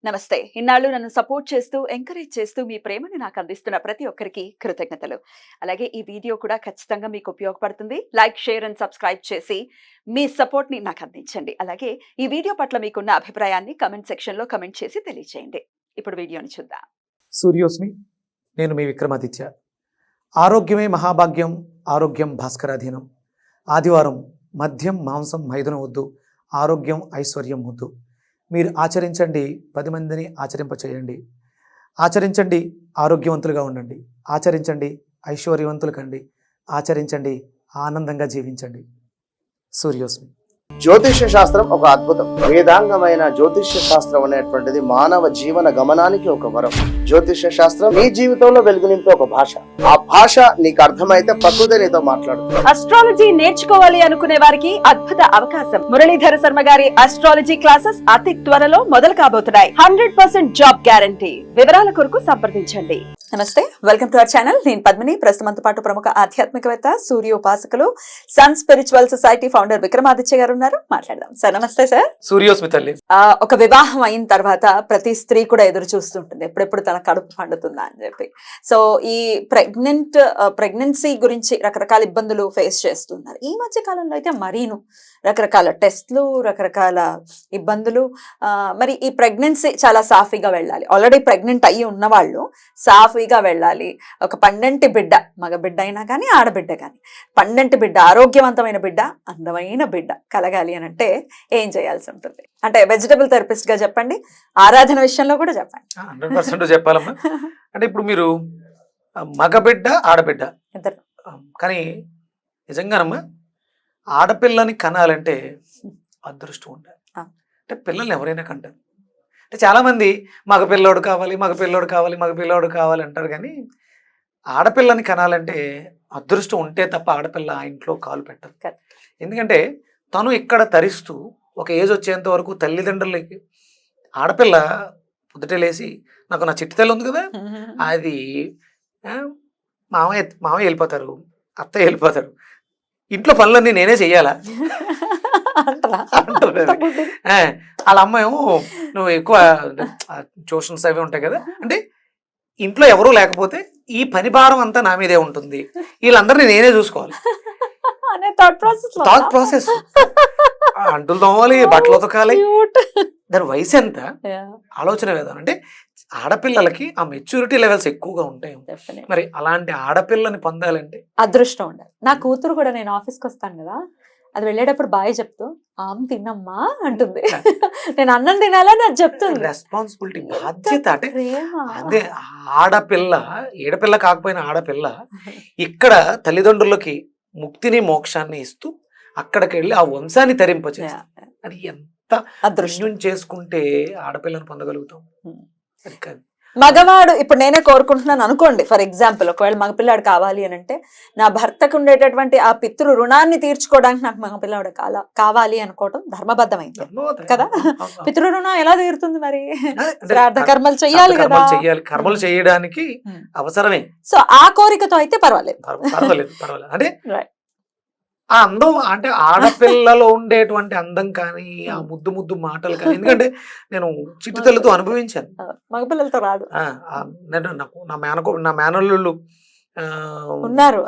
నమస్తే. ఇన్నాళ్ళు నన్ను సపోర్ట్ చేస్తూ, ఎంకరేజ్ చేస్తూ మీ ప్రేమని నాకు అందిస్తున్న ప్రతి ఒక్కరికి కృతజ్ఞతలు. అలాగే ఈ వీడియో కూడా ఖచ్చితంగా మీకు ఉపయోగపడుతుంది. లైక్, షేర్ అండ్ సబ్స్క్రైబ్ చేసి మీ సపోర్ట్‌ని నాకు అందించండి. అలాగే ఈ వీడియో పట్ల మీకున్న అభిప్రాయాన్ని కామెంట్ సెక్షన్‌లో కామెంట్ చేసి తెలియజేయండి. ఇప్పుడు వీడియోని చూద్దాం. సూర్యోస్మి, నేను మీ విక్రమాదిత్య. ఆరోగ్యమే మహాభాగ్యం, ఆరోగ్యం భాస్కరాధీనం. ఆదివారం మద్యం, మాంసం, మైదనం వద్దు, ఆరోగ్యం ఐశ్వర్యం వద్దు. మీరు ఆచరించండి, 10 మందిని ఆచరింపచేయండి. ఆచరించండి, ఆరోగ్యవంతులుగా ఉండండి. ఆచరించండి, ఐశ్వర్యవంతులు కండి. ఆచరించండి, ఆనందంగా జీవించండి. సూర్యోస్మి. జ్యోతిష్య శాస్త్రం ఒక అద్భుతం. వేదాంగమైన జ్యోతిష్య శాస్త్రం అనేటువంటిది మానవ జీవన గమనానికి ఒక వరం. జ్యోతిష్య శాస్త్రం నీ జీవితంలో వెలుగునింపే ఒక భాష. ఆ భాష నీకు అర్థమైతే ప్రకృతి నీతో మాట్లాడుతుంది. అస్ట్రాలజీ నేర్చుకోవాలి అనుకునే వారికి అద్భుత అవకాశం. మురళీధర శర్మ గారి అస్ట్రాలజీ క్లాసెస్ అతి త్వరలో మొదలు కాబోతున్నాయి. 100% జాబ్ గ్యారంటీ. వివరాల కొరకు సంప్రదించండి. నమస్తే, వెల్కమ్ టు అవర్ ఛానల్. నేను పద్మిని. ప్రస్తుతంతో పాటు ప్రముఖ ఆధ్యాత్మికవేత్త, సూర్యోపాసకులు, sun spiritual society founder Vikramaditya గారు ఉన్నారు. మాట్లాడదాం సార్. నమస్తే సార్. సూర్యోస్మి తల్లి. ఒక వివాహం అయిన తర్వాత ప్రతి స్త్రీ కూడా ఎదురు చూస్తుంటుంది, ఎప్పుడెప్పుడు తన కడుపు పండుతుందా అని చెప్పి. సో ఈ ప్రెగ్నెన్సీ గురించి రకరకాల ఇబ్బందులు ఫేస్ చేస్తున్నారు. ఈ మధ్య కాలంలో అయితే మరీను రకరకాల టెస్ట్లు, రకరకాల ఇబ్బందులు. మరి ఈ ప్రెగ్నెన్సీ చాలా సాఫీగా వెళ్ళాలి. ఆల్రెడీ ప్రెగ్నెంట్ అయ్యి ఉన్నవాళ్ళు సాఫీగా వెళ్ళాలి. ఒక పండంటి బిడ్డ, మగ బిడ్డ అయినా కానీ ఆడబిడ్డ కానీ, పండంటి బిడ్డ, ఆరోగ్యవంతమైన బిడ్డ, అందమైన బిడ్డ కలగాలి అని అంటే ఏం చేయాల్సి ఉంటుంది? అంటే వెజిటబుల్ థెరపిస్ట్ గా చెప్పండి, ఆరాధన విషయంలో కూడా చెప్పండి. 100% చెప్పాలమ్మా. అంటే ఇప్పుడు మీరు మగబిడ్డ, ఆడబిడ్డ ఇద్దరు. కానీ నిజంగానమ్మా, ఆడపిల్లని కనాలంటే అదృష్టం ఉండాలి. అంటే పిల్లల్ని ఎవరైనా కంటారు. అంటే చాలామంది మగపిల్లోడు కావాలి, మగపిల్లోడు కావాలి, మగపిల్లోడు కావాలి అంటారు. కానీ ఆడపిల్లని కనాలంటే అదృష్టం ఉంటే తప్ప ఆడపిల్ల ఆ ఇంట్లో కాలు పెట్టదు. ఎందుకంటే తను ఇక్కడ తరిస్తూ ఒక ఏజ్ వచ్చేంత వరకు తల్లిదండ్రులకి, ఆడపిల్ల పొద్దుటే లేసి నాకు నా చిట్టి తల్లి ఉంది కదా, అది మామయ్య వెళ్ళిపోతారు, అత్తయ్య వెళ్ళిపోతారు, ఇంట్లో పనులన్నీ నేనే చెయ్యాలా అంటారు. వాళ్ళ అమ్మ ఏమో నువ్వు ఎక్కువ ట్యూషన్స్ అవి ఉంటాయి కదా, అంటే ఇంట్లో ఎవరూ లేకపోతే ఈ పని భారం అంతా నా మీదే ఉంటుంది, వీళ్ళందరినీ నేనే చూసుకోవాలి. Thought process. అంటులు తోమాలి, బట్టలు ఉతకాలి. దాని వయసు ఎంత, ఆలోచన విధానం. అంటే ఆడపిల్లలకి ఆ మెచ్యూరిటీ లెవెల్స్ ఎక్కువగా ఉంటాయి. మరి అలాంటి ఆడపిల్లని పొందాలంటే అదృష్టం ఉండాలి. నా కూతురు కూడా, నేను ఆఫీస్కి వస్తాను కదా, అది వెళ్ళేటప్పుడు బాయ్ చెప్తూ ఆమె తిన్నమ్మా అంటుంది. నేను అన్నం తినాలని అది చెప్తుంది. రెస్పాన్సిబిలిటీ, బాధ్యత. అంటే అదే ఆడపిల్ల, ఏడపిల్ల కాకపోయినా ఆడపిల్ల ఇక్కడ తల్లిదండ్రులకి ముక్తిని, మోక్షాన్ని ఇస్తూ అక్కడికి వెళ్ళి ఆ వంశాన్ని తరింపచేస్తుంది. అది ఎంత అదృష్టం చేసుకుంటే ఆడపిల్లని పొందగలుగుతాం. అది కాదు మగవాడు. ఇప్పుడు నేనే కోరుకుంటున్నాను అనుకోండి, ఫర్ ఎగ్జాంపుల్, ఒకవేళ మగపిల్లాడు కావాలి అని అంటే, నా భర్తకు ఉండేటటువంటి ఆ పితృ రుణాన్ని తీర్చుకోవడానికి నాకు మగపిల్లాడు కావాలి అనుకోవటం ధర్మబద్ధమైంది కదా. పితృ రుణం ఎలా తీరుతుంది మరి? శ్రాద్ధ కర్మలు చెయ్యాలి కదా. కర్మలు చేయడానికి అవసరమే. సో ఆ కోరికతో అయితే పర్వాలేదు. అంటే ఆ అందం, అంటే ఆడపిల్లలో ఉండేటువంటి అందం కానీ, ఆ ముద్దు ముద్దు మాటలు కానీ, ఎందుకంటే నేను చిట్టి తల్లితో అనుభవించాను. మగపిల్లలతో రాదు. నా మేనల్లుళ్ళు ఉన్నారు.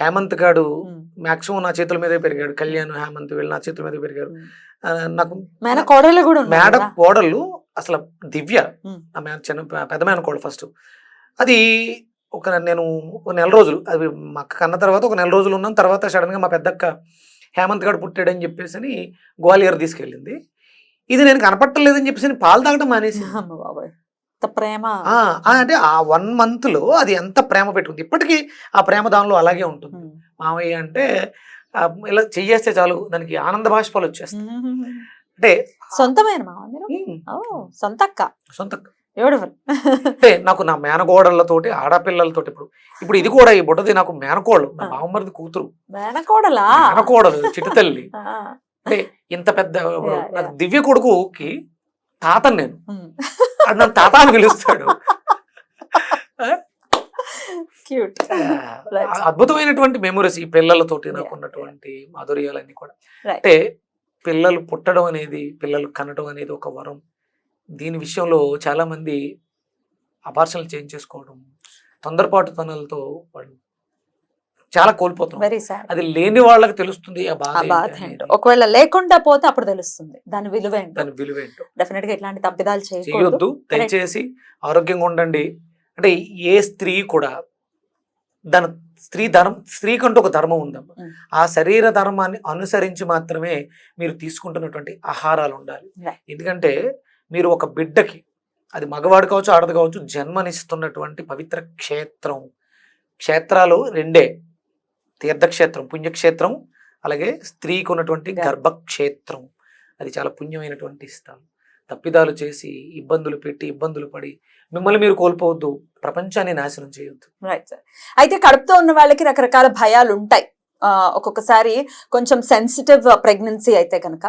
హేమంత్ గాడు మాక్సిమం నా చేతుల మీదే పెరిగాడు. కళ్యాణ్, హేమంత్ వీళ్ళు నా చేతుల మీద పెరిగారు. నాకు మేనకోడళ్ళు కూడా, మేడ కోడళ్ళు అసలు దివ్య, పెద్ద మేనకోడలు ఫస్ట్. అది నేను ఒక నెల రోజులు, అది మా అక్క కన్న తర్వాత ఒక నెల రోజులు ఉన్నాం. తర్వాత సడన్గా మా పెద్దక్క హేమంత్ గారు పుట్టాడని చెప్పేసి గ్వాలియర్ తీసుకెళ్ళింది. ఇది నేను కనపట్టలేదని చెప్పేసి పాలు తాగడం మానేసి, ప్రేమ అంటే ఆ 1 month లో అది ఎంత ప్రేమ పెట్టుకుంది. ఇప్పటికీ ఆ ప్రేమ దానిలో అలాగే ఉంటుంది. మామయ్య అంటే ఇలా చెయ్యేస్తే చాలు దానికి ఆనంద బాష్పాలు వచ్చేస్తాయి. అంటే సొంతమైన సొంతక్క. అంటే నాకు నా మేనకోడళ్ళతోటి, ఆడపిల్లలతోటి, ఇప్పుడు ఇది కూడా, ఈ బుడ్డది నాకు మేనకోడలు, నా బావమరిది కూతురు. మేనకోడలు చిట్టి తల్లి. అంటే ఇంత పెద్ద దివ్య కొడుకుకి తాతను నేను, అది నన్ను తాత అని పిలుస్తాడు. అద్భుతమైనటువంటి మెమొరీస్ ఈ పిల్లలతోటి నాకు ఉన్నటువంటి మాధుర్యాలన్నీ కూడా. అంటే పిల్లలు పుట్టడం అనేది, పిల్లలు కనడం అనేది ఒక వరం. దీని విషయంలో చాలా మంది అబార్షన్లు చేంజ్ చేసుకోవడం, తొందరపాటు తనాలతో వాళ్ళు చాలా కోల్పోతాం. Very sad. అది లేని వాళ్ళకి తెలుస్తుంది ఆ ఆ బాధ బాధ ఏంటి ఏంటో అనేది. ఒకవేళ లేకుండా పోతే అప్పుడు తెలుస్తుంది దాని విలువ ఏంటో. దాని విలువ ఏంటో. డెఫినెట్ గా ఇట్లాంటి తప్పిదాలు చేయకూడదు. చేయొద్దు, దయచేసి ఆరోగ్యంగా ఉండండి. అంటే ఏ స్త్రీ కూడా దాని స్త్రీకంటూ ఒక ధర్మం ఉందమ్మా. Mm. ఆ శరీర ధర్మాన్ని అనుసరించి మాత్రమే మీరు తీసుకుంటున్నటువంటి ఆహారాలు ఉండాలి. Right. ఎందుకంటే మీరు ఒక బిడ్డకి, అది మగవాడు కావచ్చు ఆడది కావచ్చు, జన్మనిస్తున్నటువంటి పవిత్ర క్షేత్రం. క్షేత్రాలు రెండే, తీర్థక్షేత్రం పుణ్యక్షేత్రం, అలాగే స్త్రీకి ఉన్నటువంటి గర్భక్షేత్రం. అది చాలా పుణ్యమైనటువంటి స్థలం. తప్పిదాలు చేసి ఇబ్బందులు పెట్టి ఇబ్బందులు పడి మిమ్మల్ని మీరు కోల్పోవద్దు, ప్రపంచాన్ని నాశనం చేయొద్దు. Right sir. అయితే కడుపుతో ఉన్న వాళ్ళకి రకరకాల భయాలు ఉంటాయి. ఒక్కొక్కసారి కొంచెం సెన్సిటివ్ ప్రెగ్నెన్సీ అయితే కనుక,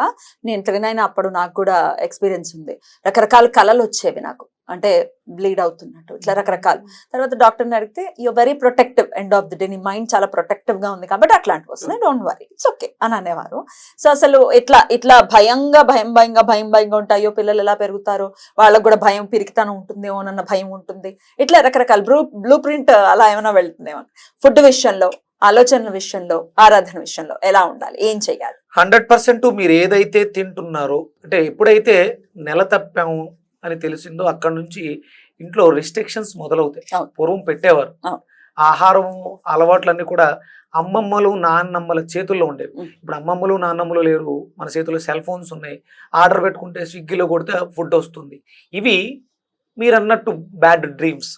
నేను ట్రైన్ అయిన అప్పుడు నాకు కూడా ఎక్స్పీరియన్స్ ఉంది. రకరకాల కళలు వచ్చేవి నాకు, అంటే బ్లీడ్ అవుతున్నట్టు ఇట్లా రకరకాలు. తర్వాత డాక్టర్ని అడిగితే you very protective, end of the day నీ మైండ్ చాలా ప్రొటెక్టివ్ గా ఉంది కాబట్టి అట్లాంటివి వస్తున్నాయి, డోంట్ వరీ, ఇట్స్ ఓకే అని అనేవారు. సో అసలు ఇట్లా భయంగా ఉంటాయో, పిల్లలు ఎలా పెరుగుతారో వాళ్ళకు కూడా భయం, పిరికితనం ఉంటుందేమో అన్న భయం ఉంటుంది. ఇట్లా రకరకాల బ్లూ ప్రింట్ అలా ఏమైనా వెళ్తుందేమో. ఫుడ్ విషయంలో, ఆలోచనల విషయంలో, ఆరాధన విషయంలో ఎలా ఉండాలి, ఏం చెయ్యాలి? 100% మీరు ఏదైతే తింటున్నారో, అంటే ఎప్పుడైతే నెల తప్పాము అని తెలిసిందో అక్కడ నుంచి ఇంట్లో రిస్ట్రిక్షన్స్ మొదలవుతాయి. అవును. పూర్వం పెట్టేవారు. అవును. ఆహారం అలవాట్లన్నీ కూడా అమ్మమ్మలు నాన్నమ్మల చేతుల్లో ఉండేవి. ఇప్పుడు అమ్మమ్మలు నాన్నమ్మలు లేరు, మన చేతుల్లో సెల్ ఫోన్స్ ఉన్నాయి. ఆర్డర్ పెట్టుకుంటే స్విగ్గీలో కొడితే ఫుడ్ వస్తుంది. ఇవి మీరు అన్నట్టు బ్యాడ్ డ్రీమ్స్.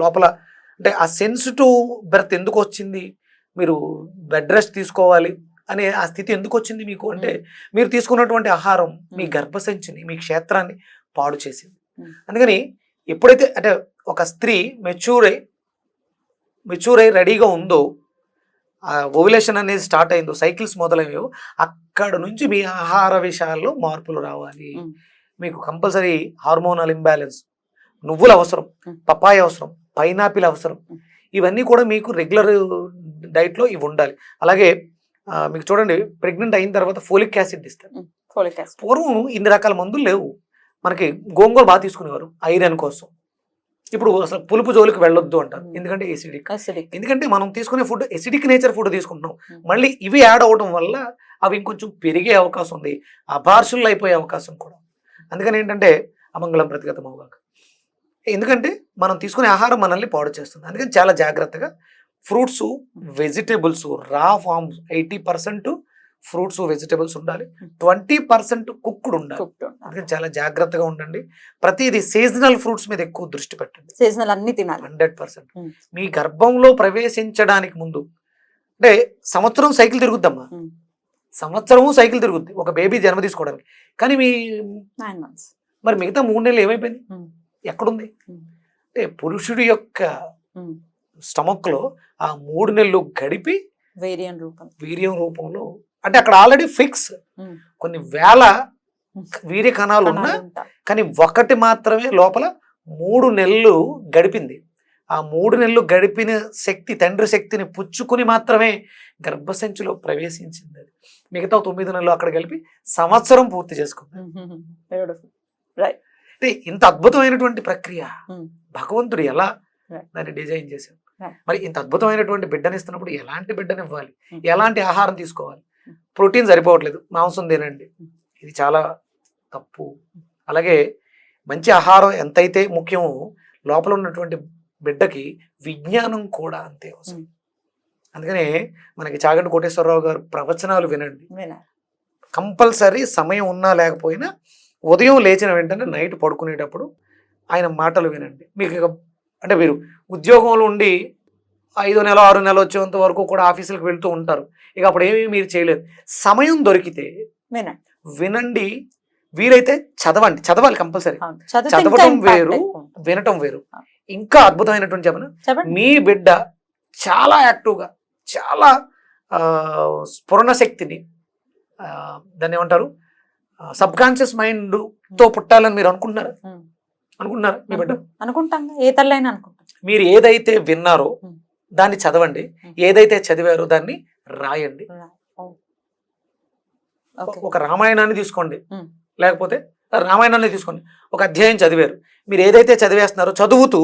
లోపల అంటే ఆ సెన్సిటివ్ బెర్త్ ఎందుకు వచ్చింది, మీరు బెడ్ రెస్ట్ తీసుకోవాలి అనే ఆ స్థితి ఎందుకు వచ్చింది మీకు అంటే, మీరు తీసుకున్నటువంటి ఆహారం మీ గర్భసంచిని, మీ క్షేత్రాన్ని పాడు చేసింది. అందుకని ఎప్పుడైతే అంటే ఒక స్త్రీ మెచ్యూర్ అయి రెడీగా ఉందో, ఆ ఓవ్యులేషన్ అనేది స్టార్ట్ అయిందో, సైకిల్స్ మొదలయ్యో, అక్కడ నుంచి మీ ఆహార విషయాల్లో మార్పులు రావాలి. మీకు కంపల్సరీ హార్మోనల్ ఇంబ్యాలెన్స్, నువ్వులు అవసరం, పపాయ అవసరం, పైనాపిల్ అవసరం. ఇవన్నీ కూడా మీకు రెగ్యులర్ డైట్లో ఇవి ఉండాలి. అలాగే మీకు చూడండి, ప్రెగ్నెంట్ అయిన తర్వాత ఫోలిక్ యాసిడ్ ఇస్తారు. పూర్వం ఇన్ని రకాల మందులు లేవు. మనకి గోంగూర బాగా తీసుకునేవారు ఐరన్ కోసం. ఇప్పుడు అసలు పులుపు జోలికి వెళ్ళొద్దు అంటారు, ఎందుకంటే ఎసిడిక్. ఎందుకంటే మనం తీసుకునే ఫుడ్ ఎసిడిక్ నేచర్ ఫుడ్ తీసుకుంటున్నాం. మళ్ళీ ఇవి యాడ్ అవడం వల్ల అవి ఇంకొంచెం పెరిగే అవకాశం ఉంది, అబార్షన్లు అయిపోయే అవకాశం కూడా. అందుకని ఏంటంటే అమంగళం ప్రతిగతం అవ్వక, ఎందుకంటే మనం తీసుకునే ఆహారం మనల్ని పాడు చేస్తుంది. అందుకని చాలా జాగ్రత్తగా ఫ్రూట్స్, వెజిటేబుల్స్, రా ఫార్మ్స్ 80% ఫ్రూట్స్ వెజిటేబుల్స్ ఉండాలి, 20% కుక్డ్ ఉండాలి. అందుకని చాలా జాగ్రత్తగా ఉండండి. ప్రతిదీ సీజనల్ ఫ్రూట్స్ మీద ఎక్కువ దృష్టి పెట్టండి. సీజనల్ అన్ని తినాలి 100%. మీ గర్భంలో ప్రవేశించడానికి ముందు, అంటే సంవత్సరం సైకిల్ తిరుగుద్దమ్మా, సంవత్సరము సైకిల్ తిరుగుద్ది ఒక బేబీ జన్మ తీసుకోవడానికి. కానీ మీ 9 months మరి మిగతా 3 నెలలు ఏమైపోయింది, ఎక్కడుంది? అంటే పురుషుడి యొక్క స్టమక్ లో ఆ 3 నెలలు గడిపి వీర్యం రూపంలో, అంటే అక్కడ ఆల్రెడీ ఫిక్స్ కొన్ని వేల వీర్య కణాలు ఉన్నా కానీ ఒకటి మాత్రమే లోపల 3 నెలలు గడిపింది. ఆ 3 నెలలు గడిపిన శక్తి, తండ్రి శక్తిని పుచ్చుకుని మాత్రమే గర్భసంచిలో ప్రవేశించింది. అది మిగతా 9 నెలలు అక్కడ కలిపి సంవత్సరం పూర్తి చేసుకుంది. అంటే ఇంత అద్భుతమైనటువంటి ప్రక్రియ భగవంతుడు ఎలా దాన్ని డిజైన్ చేశారు. మరి ఇంత అద్భుతమైనటువంటి బిడ్డనిస్తున్నప్పుడు ఎలాంటి బిడ్డనివ్వాలి, ఎలాంటి ఆహారం తీసుకోవాలి? ప్రోటీన్ సరిపోవట్లేదు, మాంసం తినండి, ఇది చాలా తప్పు. అలాగే మంచి ఆహారం ఎంతైతే ముఖ్యమో, లోపల ఉన్నటువంటి బిడ్డకి విజ్ఞానం కూడా అంతే అవసరం. అందుకనే మనకి చాగంటి కోటేశ్వరరావు గారు ప్రవచనాలు వినండి. కంపల్సరీ సమయం ఉన్నా లేకపోయినా ఉదయం లేచిన వెంటనే నైట్ పడుకునేటప్పుడు ఆయన మాటలు వినండి. మీకు అంటే మీరు ఉద్యోగంలో ఉండి 5వ నెల 6వ నెల వచ్చేంత వరకు కూడా ఆఫీసులకు వెళ్తూ ఉంటారు, ఇక అప్పుడు ఏమీ మీరు చేయలేరు. సమయం దొరికితే వినండి, వీలైతే చదవాలి కంపల్సరీ. చదవటం వేరు, వినటం వేరు. ఇంకా అద్భుతమైనటువంటి చెప్పను, మీ బిడ్డ చాలా యాక్టివ్గా, చాలా స్ఫురణ శక్తిని, దాన్ని ఏమంటారు, సబ్ కాన్షియస్ మైండ్ తో పుట్టాలని మీరు అనుకుంటున్నారా? మీ బిడ్డ అనుకుంటాం, ఏ తల్లైనా అనుకుంటాం. మీరు ఏదైతే విన్నారో దాన్ని చదవండి, ఏదైతే చదివారో దాన్ని రాయండి. ఒక రామాయణాన్ని తీసుకోండి, లేకపోతే రామాయణాన్ని తీసుకోండి, ఒక అధ్యాయం చదివారు, మీరు ఏదైతే చదివేస్తున్నారో చదువుతూ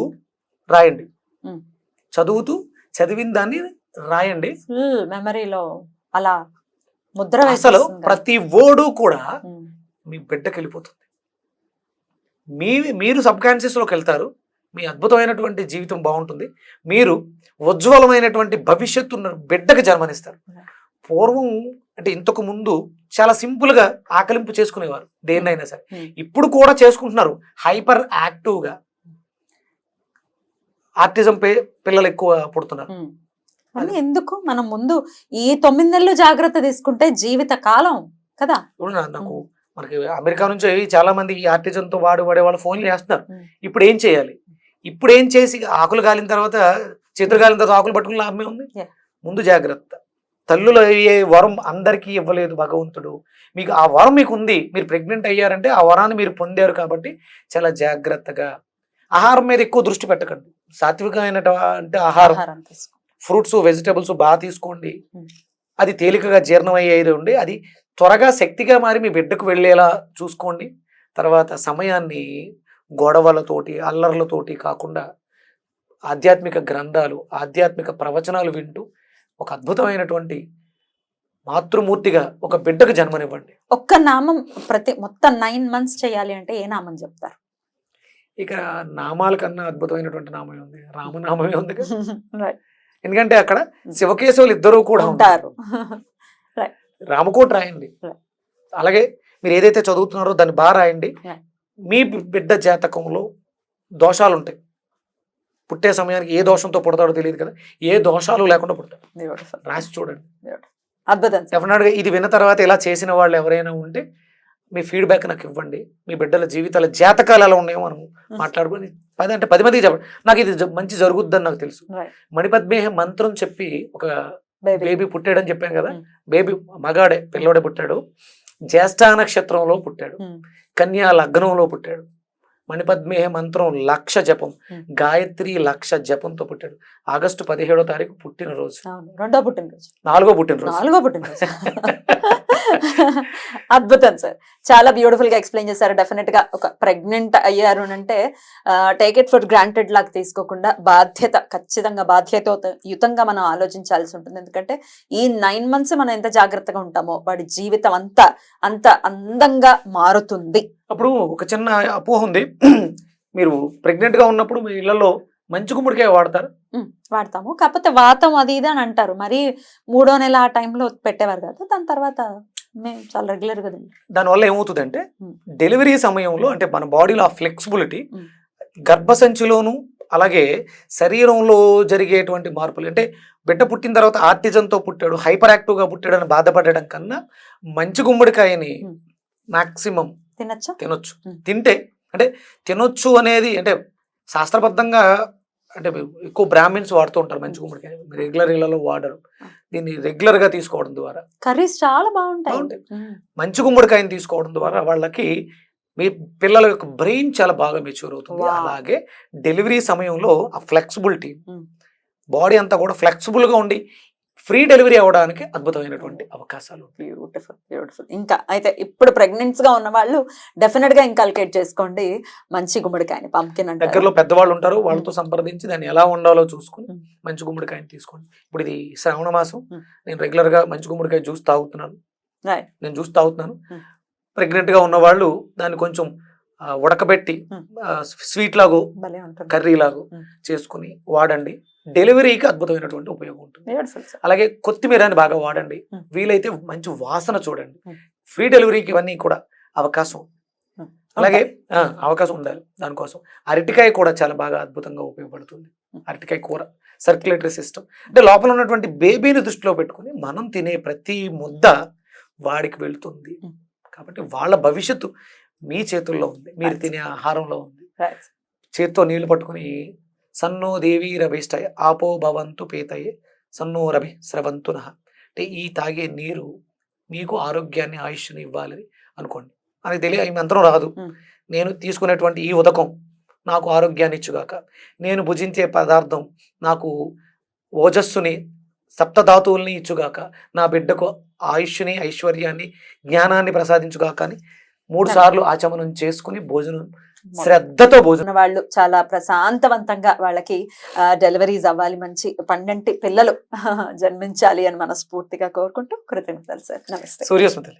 రాయండి. ఉమ్. చదివిన దాన్ని రాయండి. ఫుల్ మెమరీలో అలా ముద్ర అసలు వేసేస్తుంది. ప్రతి వర్డు కూడా ఉమ్. మీ బిడ్డకి వెళ్ళిపోతుంది. మీరు సబ్ కాన్షియస్లోకి వెళ్తారు, మీ అద్భుతమైనటువంటి జీవితం బాగుంటుంది, మీరు ఉజ్వలమైనటువంటి భవిష్యత్తు ఉన్న బిడ్డకి జన్మనిస్తారు. పూర్వం అంటే ఇంతకు ముందు చాలా సింపుల్గా ఆకలింపు చేసుకునేవారు దేన్నైనా సరే, ఇప్పుడు కూడా చేసుకుంటున్నారు హైపర్ యాక్టివ్గా. ఆర్టిజం పిల్లలు ఎక్కువ పుడుతున్నారు. కానీ ఎందుకు మనం ముందు ఈ 9 నెలలు జాగ్రత్త తీసుకుంటే జీవిత కాలం కదా. నాకు మనకి అమెరికా నుంచి చాలా మంది ఈ ఆర్టిజంతో వాడే వాళ్ళు ఫోన్లు చేస్తున్నారు. ఇప్పుడు ఏం చేయాలి? ఇప్పుడు ఏం చేసి ఆకులు కాలిన తర్వాత, చేతులు కాలిన తర్వాత ఆకులు పట్టుకుని లాభమే ఉంది. ముందు జాగ్రత్త. తల్లులు అయ్యే వరం అందరికీ ఇవ్వలేదు భగవంతుడు. మీకు ఆ వరం మీకు ఉంది, మీరు ప్రెగ్నెంట్ అయ్యారంటే ఆ వరాన్ని మీరు పొందారు కాబట్టి చాలా జాగ్రత్తగా ఆహారం మీద ఎక్కువ దృష్టి పెట్టకండి. సాత్వికమైన అంటే ఆహారం, ఫ్రూట్స్ వెజిటబుల్స్ బాగా తీసుకోండి. అది తేలికగా జీర్ణం అయ్యేది ఉండి అది త్వరగా శక్తిగా మారి మీ బిడ్డకు వెళ్ళేలా చూసుకోండి. తర్వాత సమయాన్ని గొడవలతోటి అల్లర్లతోటి కాకుండా ఆధ్యాత్మిక గ్రంథాలు, ఆధ్యాత్మిక ప్రవచనాలు వింటూ ఒక అద్భుతమైనటువంటి మాతృమూర్తిగా ఒక బిడ్డకు జన్మనివ్వండి. ఒక్క నామం మొత్తం 9 months చేయాలి అంటే ఏ నామం చెప్తారు? ఇక నామాల కన్నా అద్భుతమైనటువంటి నామమే ఉంది, రామనామమే ఉంది కదా. ఎందుకంటే అక్కడ శివకేశవులు ఇద్దరు కూడా ఉంటారు. రామకోట రాయండి. అలాగే మీరు ఏదైతే చదువుతున్నారో దాన్ని బాగా రాయండి. మీ బిడ్డ జాతకంలో దోషాలు ఉంటాయి, పుట్టే సమయానికి ఏ దోషంతో పుడతాడో తెలియదు కదా, ఏ దోషాలు లేకుండా పుడతాడు. రాసి చూడండి. అద్భుతం. డెఫినెట్గా ఇది విన్న తర్వాత ఇలా చేసిన వాళ్ళు ఎవరైనా ఉంటే మీ ఫీడ్బ్యాక్ నాకు ఇవ్వండి. మీ బిడ్డల జీవితాల జాతకాలు ఎలా ఉన్నాయో మనం మాట్లాడుకొని 10 మందికి చెప్పండి. నాకు ఇది మంచి జరుగుద్దని నాకు తెలుసు. మణిపద్మేహ మంత్రం చెప్పి ఒక బేబీ పుట్టాడని చెప్పాను కదా, బేబీ మగాడే, పిల్లోడే పుట్టాడు. జ్యేష్ఠ నక్షత్రంలో పుట్టాడు, కన్యా లగ్నంలో పుట్టాడు. మణిపద్మేహ మంత్రం 1,00,000 జపం, గాయత్రి 1,00,000 జపంతో పుట్టాడు. ఆగస్టు 17వ తారీఖు పుట్టినరోజు, 4వ పుట్టినరోజు. అద్భుతం సార్, చాలా బ్యూటిఫుల్ గా ఎక్స్ప్లెయిన్ చేశారు. డెఫినెట్ గా ఒక ప్రెగ్నెంట్ అయ్యారు అంటే టేక్ ఇట్ ఫర్ గ్రాంటెడ్ లాగా తీసుకోకుండా ఖచ్చితంగా బాధ్యతయుతంగా మనం ఆలోచించాల్సి ఉంటుంది. ఎందుకంటే ఈ 9 months మనం ఎంత జాగ్రత్తగా ఉంటామో వాడి జీవితం అంత అందంగా మారుతుంది. అప్పుడు ఒక చిన్న అపోహ ఉంది, మీరు ప్రెగ్నెంట్ గా ఉన్నప్పుడు మీ ఇళ్లలో మంచి గుమ్మడికాయ వాడతారు? వాడతాము, కాకపోతే వాతం అది ఇది అని అంటారు. మరి 3వ నెల ఆ టైంలో పెట్టేవారు కదా, దాని తర్వాత మేము చాలా రెగ్యులర్ గా తింటాం. దానివల్ల ఏమవుతుందంటే డెలివరీ సమయంలో అంటే మన బాడీలో ఆ ఫ్లెక్సిబిలిటీ, గర్భసంచిలోను అలాగే శరీరంలో జరిగేటువంటి మార్పులు, అంటే బిడ్డ పుట్టిన తర్వాత ఆర్టిజంతో పుట్టాడు, హైపర్ యాక్టివ్ గా పుట్టాడు అని బాధపడడం కన్నా మంచి గుమ్మడికాయని మాక్సిమం తినొచ్చు. తినొచ్చు అనేది అంటే శాస్త్రబద్ధంగా అంటే ఎక్కువ బ్రాహ్మిన్స్ వాడుతూ ఉంటారు మంచి గుమ్మడికాయ, రెగ్యులర్ ఇళ్లలో వాడరు. దీన్ని రెగ్యులర్ గా తీసుకోవడం ద్వారా కర్రీస్ చాలా బాగుంటాయి. మంచి గుమ్మడికాయని తీసుకోవడం ద్వారా వాళ్ళకి మీ పిల్లల యొక్క బ్రెయిన్ చాలా బాగా మెచ్యూర్ అవుతుంది. అలాగే డెలివరీ సమయంలో ఆ ఫ్లెక్సిబిలిటీ, బాడీ అంతా కూడా ఫ్లెక్సిబుల్ గా ఉండి ఫ్రీ డెలివరీ అవ్వడానికి అద్భుతమైనటువంటి అవకాశాలు. బ్యూటిఫుల్. ఇంకా అయితే ఇప్పుడు ప్రెగ్నెంట్స్ గా ఉన్న వాళ్ళు డెఫినెట్ గా ఇంకల్కేట్ చేసుకోండి మంచి గుమ్మడికాయని, పంకిన్ అంటే. దగ్గరలో పెద్దవాళ్ళు ఉంటారు, వాళ్ళతో సంప్రదించి దాన్ని ఎలా ఉండాలో చూసుకుని మంచి గుమ్మడికాయని తీసుకోండి. ఇప్పుడు ఇది శ్రావణ మాసం, నేను రెగ్యులర్ గా మంచి గుమ్మడికాయ జ్యూస్ తాగుతున్నాను. ప్రెగ్నెంట్ గా ఉన్న వాళ్ళు దాన్ని కొంచెం ఉడకబెట్టి స్వీట్ లాగో కర్రీ లాగో చేసుకుని వాడండి. డెలివరీకి అద్భుతమైనటువంటి ఉపయోగం ఉంటుంది. అలాగే కొత్తిమీరని బాగా వాడండి, వీలైతే మంచి వాసన చూడండి. ఫ్రీ డెలివరీకి ఇవన్నీ కూడా అవకాశం, అలాగే అవకాశం ఉండాలి. దానికోసం అరటికాయ కూడా చాలా బాగా అద్భుతంగా ఉపయోగపడుతుంది. అరటికాయ కూర సర్క్యులేటరీ సిస్టమ్, అంటే లోపల ఉన్నటువంటి బేబీని దృష్టిలో పెట్టుకుని మనం తినే ప్రతి ముద్ద వాడికి వెళ్తుంది. కాబట్టి వాళ్ళ భవిష్యత్తు మీ చేతుల్లో ఉంది, మీరు తినే ఆహారంలో ఉంది. చేత్తో నీళ్లు పట్టుకుని సన్నో దేవీ రభిష్టాయ ఆపో భవంతు పేతయే సన్నో రభి స్రవంతు నః, అంటే ఈ తాగే నీరు మీకు ఆరోగ్యాన్ని ఆయుష్ని ఇవ్వాలని అనుకోండి. నాకు తెలియ ఈ మంత్రం రాదు, నేను తీసుకునేటువంటి ఈ ఉదకం నాకు ఆరోగ్యాన్ని ఇచ్చుగాక, నేను భుజించే పదార్థం నాకు ఓజస్సుని సప్తధాతువుల్ని ఇచ్చుగాక, నా బిడ్డకు ఆయుష్ని ఐశ్వర్యాన్ని జ్ఞానాన్ని ప్రసాదించుగాక అని 3 సార్లు ఆచమనం చేసుకుని భోజనం శ్రద్ధతో భోజనం. ఉన్న వాళ్ళు చాలా ప్రశాంతవంతంగా వాళ్ళకి డెలివరీస్ అవ్వాలి, మంచి పండంటి పిల్లలు జన్మించాలి అని మనస్ఫూర్తిగా కోరుకుంటూ కృతజ్ఞతలు సార్. నమస్తే. సూర్యస్మతి.